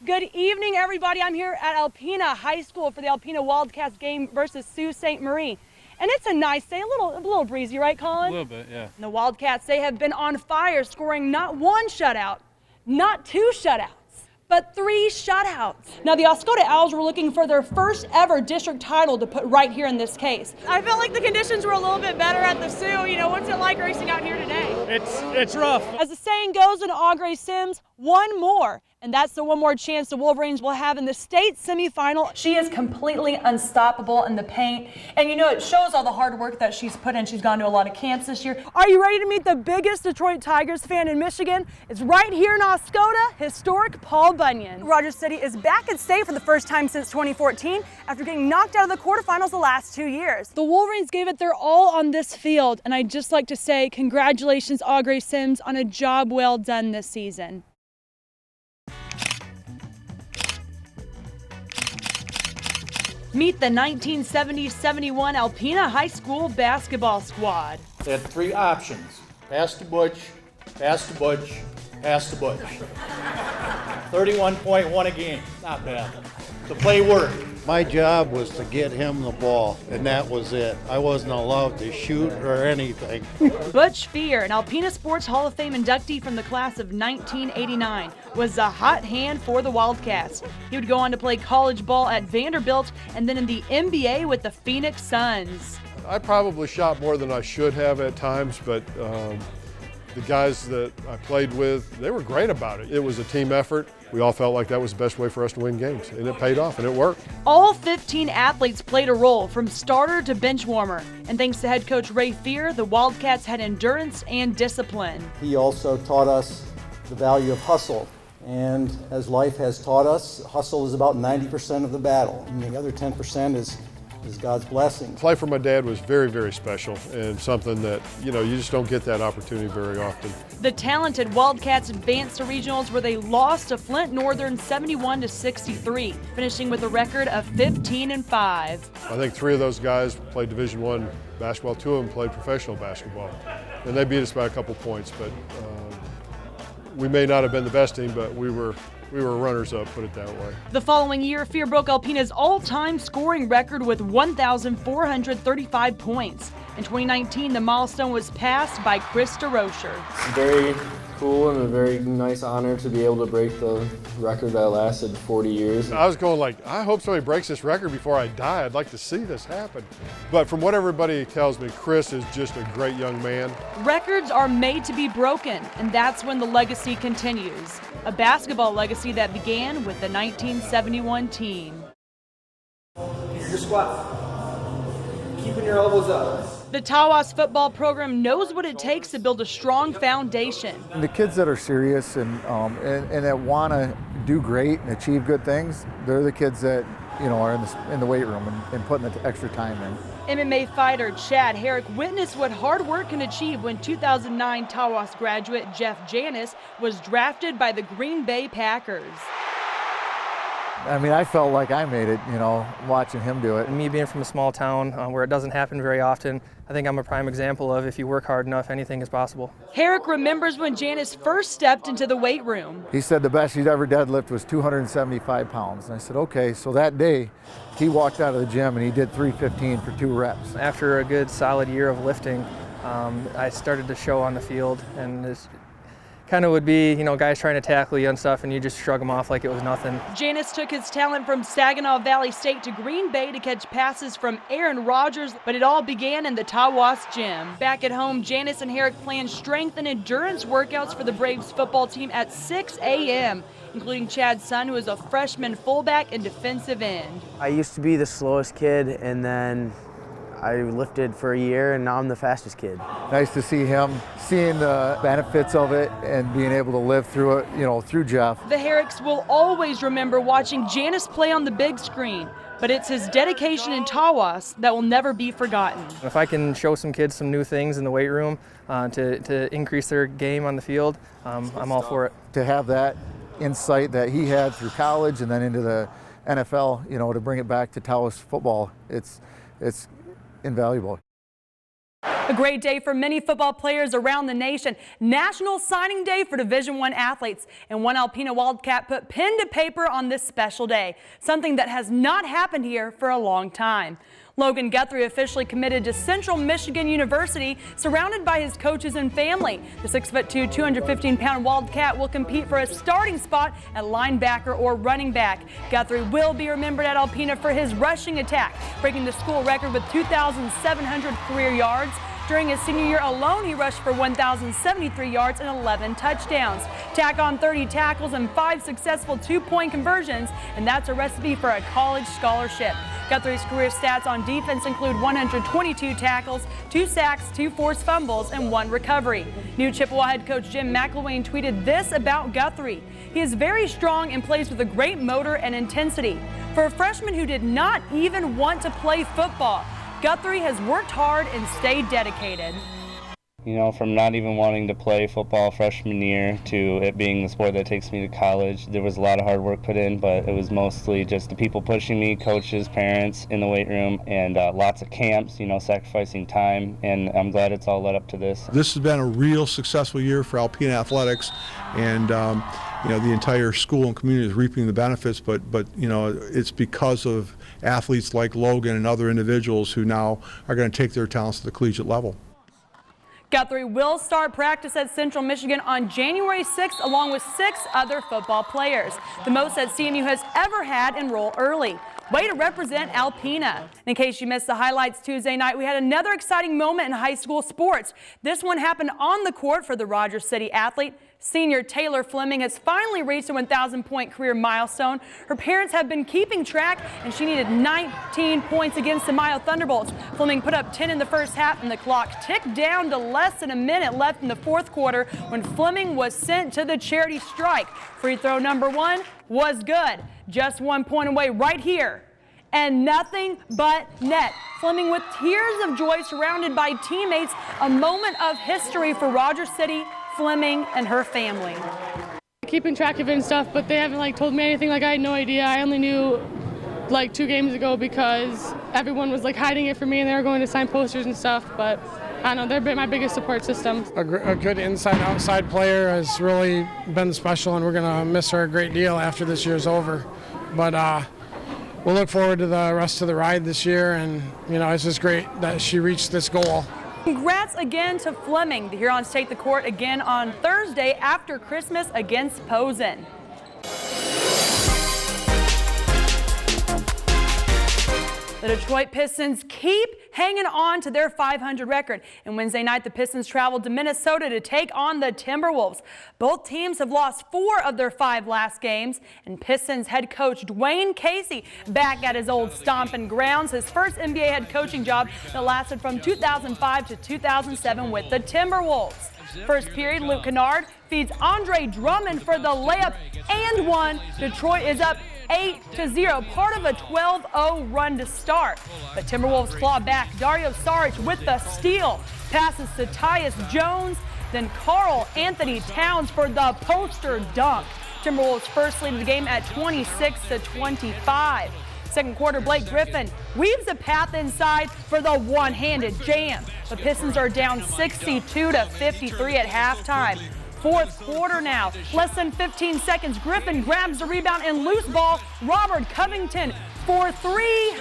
Good evening, everybody. I'm here at Alpena High School for the Alpena Wildcats game versus Sault Ste. Marie. And it's a nice day, a little breezy, right, Colin? A little bit, yeah. And the Wildcats, they have been on fire, scoring not one shutout, not two shutouts, but 3 shutouts. Now, the Oscoda Owls were looking for their first ever district title to put right here in this case. I felt like the conditions were a little bit better at the Sioux. You know, what's it like racing out here today? It's rough. As the saying goes in Augrey Sims, one more. And that's the one more chance the Wolverines will have in the state semifinal. She is completely unstoppable in the paint. And you know, it shows all the hard work that she's put in. She's gone to a lot of camps this year. Are you ready to meet the biggest Detroit Tigers fan in Michigan? It's right here in Oscoda, historic Paul Bunyan. Rogers City is back at state for the first time since 2014 after getting knocked out of the quarterfinals the last 2 years. The Wolverines gave it their all on this field. And I'd just like to say congratulations, Augrey Sims, on a job well done this season. Meet the 1970-71 Alpena High School basketball squad. They had 3 options: pass to Butch, pass to Butch, pass to Butch. 31.1 a game, not bad. The play worked. My job was to get him the ball, and that was it. I wasn't allowed to shoot or anything. Butch Fear, an Alpena Sports Hall of Fame inductee from the class of 1989, was a hot hand for the Wildcats. He would go on to play college ball at Vanderbilt and then in the NBA with the Phoenix Suns. I probably shot more than I should have at times, but the guys that I played with, they were great about it. It was a team effort. We all felt like that was the best way for us to win games, and it paid off, and it worked. All 15 athletes played a role, from starter to bench warmer. And thanks to head coach Ray Fear, the Wildcats had endurance and discipline. He also taught us the value of hustle. And as life has taught us, hustle is about 90% of the battle, and the other 10% is God's blessing. Play for my dad was very, very special, and something that, you just don't get that opportunity very often. The talented Wildcats advanced to regionals where they lost to Flint Northern 71-63, finishing with a record of 15-5. I think 3 of those guys played Division I basketball, 2 of them played professional basketball. And they beat us by a couple points, but we may not have been the best team, but we were runners-up, put it that way. The following year, Fear broke Alpena's all-time scoring record with 1,435 points. In 2019, the milestone was passed by Chris DeRocher. Very cool and a very nice honor to be able to break the record that lasted 40 years. I was going like, I hope somebody breaks this record before I die. I'd like to see this happen. But from what everybody tells me, Chris is just a great young man. Records are made to be broken, and that's when the legacy continues. A basketball legacy that began with the 1971 team. Your squat. Keeping your elbows up. The Tawas football program knows what it takes to build a strong foundation. The kids that are serious and that want to do great and achieve good things, they're the kids that are in the weight room and putting the extra time in. MMA fighter Chad Herrick witnessed what hard work can achieve when 2009 Tawas graduate Jeff Janis was drafted by the Green Bay Packers. I mean, I felt like I made it, watching him do it. Me being from a small town where it doesn't happen very often, I think I'm a prime example of if you work hard enough, anything is possible. Herrick remembers when Janis first stepped into the weight room. He said the best he'd ever deadlift was 275 pounds. And I said, okay, so that day he walked out of the gym and he did 315 for 2 reps. After a good solid year of lifting, I started to show on the field, and this kind of would be, guys trying to tackle you and stuff, and you just shrug them off like it was nothing. Janis took his talent from Saginaw Valley State to Green Bay to catch passes from Aaron Rodgers, but it all began in the Tawas gym. Back at home, Janis and Herrick planned strength and endurance workouts for the Braves football team at 6 a.m., including Chad's son, who is a freshman fullback and defensive end. I used to be the slowest kid, and then I lifted for a year, and now I'm the fastest kid. Nice to see him, seeing the benefits of it and being able to live through it, through Jeff. The Herricks will always remember watching Janis play on the big screen, but it's his dedication in Tawas that will never be forgotten. If I can show some kids some new things in the weight room to increase their game on the field, I'm all for it. To have that insight that he had through college and then into the NFL, to bring it back to Tawas football, it's invaluable. A great day for many football players around the nation. National Signing Day for Division I athletes. And one Alpena Wildcat put pen to paper on this special day, something that has not happened here for a long time. Logan Guthrie officially committed to Central Michigan University, surrounded by his coaches and family. The 6'2", 215-pound Wildcat will compete for a starting spot at linebacker or running back. Guthrie will be remembered at Alpena for his rushing attack, breaking the school record with 2,700 career yards. During his senior year alone, he rushed for 1,073 yards and 11 touchdowns. Tack on 30 tackles and 5 successful two-point conversions, and that's a recipe for a college scholarship. Guthrie's career stats on defense include 122 tackles, 2 sacks, 2 forced fumbles, and 1 recovery. New Chippewa head coach Jim McElwain tweeted this about Guthrie: "He is very strong and plays with a great motor and intensity. For a freshman who did not even want to play football, Guthrie has worked hard and stayed dedicated." You know, from not even wanting to play football freshman year to it being the sport that takes me to college, there was a lot of hard work put in, but it was mostly just the people pushing me, coaches, parents in the weight room, and lots of camps, you know, sacrificing time, and I'm glad it's all led up to this. This has been a real successful year for Alpena athletics, and you know, the entire school and community is reaping the benefits, but you know, it's because of athletes like Logan and other individuals who now are going to take their talents to the collegiate level. Guthrie will start practice at Central Michigan on January 6th, along with 6 other football players, the most that CMU has ever had enroll early. Way to represent Alpena. In case you missed the highlights Tuesday night, we had another exciting moment in high school sports. This one happened on the court for the Rogers City athlete. Senior Taylor Fleming has finally reached a 1,000-point career milestone. Her parents have been keeping track, and she needed 19 points against the Mile Thunderbolts. Fleming put up 10 in the first half, and the clock ticked down to less than a minute left in the fourth quarter when Fleming was sent to the charity strike. Free throw number 1 was good. Just 1 point away right here, and nothing but net. Fleming with tears of joy, surrounded by teammates. A moment of history for Rogers City, Fleming, and her family. Keeping track of it and stuff, but they haven't told me anything. I had no idea. I only knew 2 games ago because everyone was hiding it from me, and they were going to sign posters and stuff. But I don't know, they're been my biggest support system. A good inside-outside player has really been special, and we're going to miss her a great deal after this year's over. But we'll look forward to the rest of the ride this year, and you know, it's just great that she reached this goal. Congrats again to Fleming. The Hurons take the court again on Thursday after Christmas against Posen. The Detroit Pistons keep hanging on to their 500 record. And Wednesday night, the Pistons traveled to Minnesota to take on the Timberwolves. Both teams have lost 4 of their 5 last games. And Pistons head coach Dwayne Casey back at his old stomping grounds, his first NBA head coaching job that lasted from 2005 to 2007 with the Timberwolves. First period, Luke Kennard feeds Andre Drummond for the layup and 1. Detroit is up 8-0, part of a 12-0 run to start. But Timberwolves claw back. Dario Saric with the steal. Passes to Tyus Jones, then Karl Anthony Towns for the poster dunk. Timberwolves first lead of the game at 26-25. Second quarter, Blake Griffin weaves a path inside for the one-handed jam. The Pistons are down 62-53 at halftime. Fourth quarter now, less than 15 seconds. Griffin grabs the rebound and loose ball. Robert Covington for 3.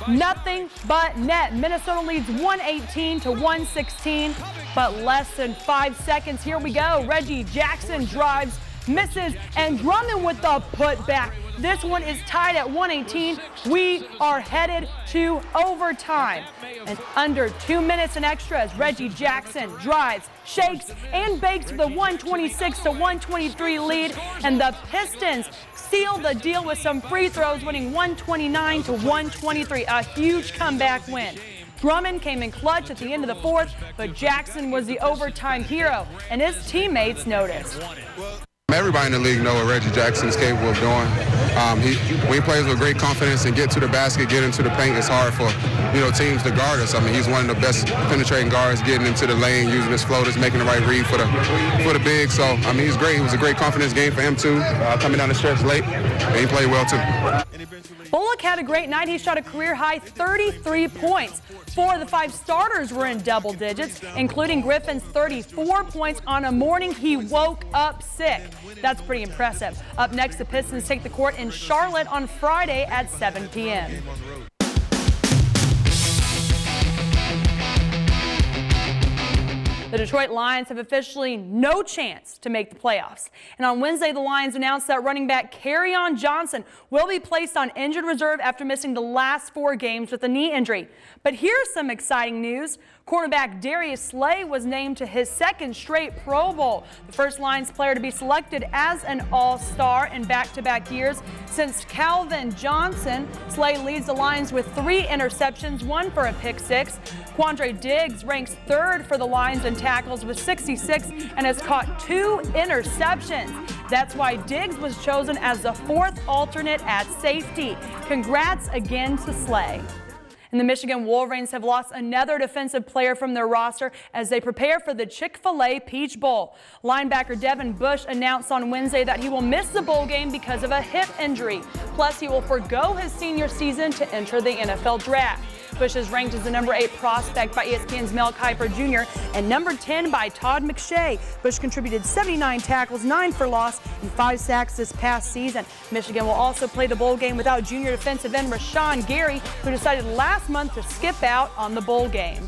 Nothing but net. Minnesota leads 118-116, but less than 5 seconds. Here we go. Reggie Jackson drives, misses, and Drummond with the putback. This one is tied at 118. We are headed to overtime. And under 2 minutes and extra as Reggie Jackson drives, shakes, and bakes for the 126-123 lead. And the Pistons seal the deal with some free throws, winning 129-123. A huge comeback win. Drummond came in clutch at the end of the fourth, but Jackson was the overtime hero, and his teammates noticed. Everybody in the league knows what Reggie Jackson is capable of doing. When he plays with great confidence and get to the basket, get into the paint, it's hard for teams to guard us. I mean, he's one of the best penetrating guards, getting into the lane, using his floaters, making the right read for the big. So I mean, he's great. It was a great confidence game for him too, coming down the stretch late, and he played well too. Bullock had a great night. He shot a career-high 33 points. 4 of the 5 starters were in double digits, including Griffin's 34 points on a morning he woke up sick. That's pretty impressive. Up next, the Pistons take the court in Charlotte on Friday at 7 p.m. The Detroit Lions have officially no chance to make the playoffs. And on Wednesday, the Lions announced that running back Kerryon Johnson will be placed on injured reserve after missing the last 4 games with a knee injury. But here's some exciting news. Cornerback Darius Slay was named to his 2nd straight Pro Bowl, the first Lions player to be selected as an All-Star in back-to-back years since Calvin Johnson. Slay leads the Lions with 3 interceptions, 1 for a pick 6. Quandre Diggs ranks 3rd for the Lions in tackles with 66 and has caught 2 interceptions. That's why Diggs was chosen as the 4th alternate at safety. Congrats again to Slay. And the Michigan Wolverines have lost another defensive player from their roster as they prepare for the Chick-fil-A Peach Bowl. Linebacker Devin Bush announced on Wednesday that he will miss the bowl game because of a hip injury. Plus, he will forgo his senior season to enter the NFL Draft. Bush is ranked as the number 8 prospect by ESPN's Mel Kiper Jr. and number 10 by Todd McShay. Bush contributed 79 tackles, 9 for loss, and 5 sacks this past season. Michigan will also play the bowl game without junior defensive end Rashawn Gary, who decided last month to skip out on the bowl game.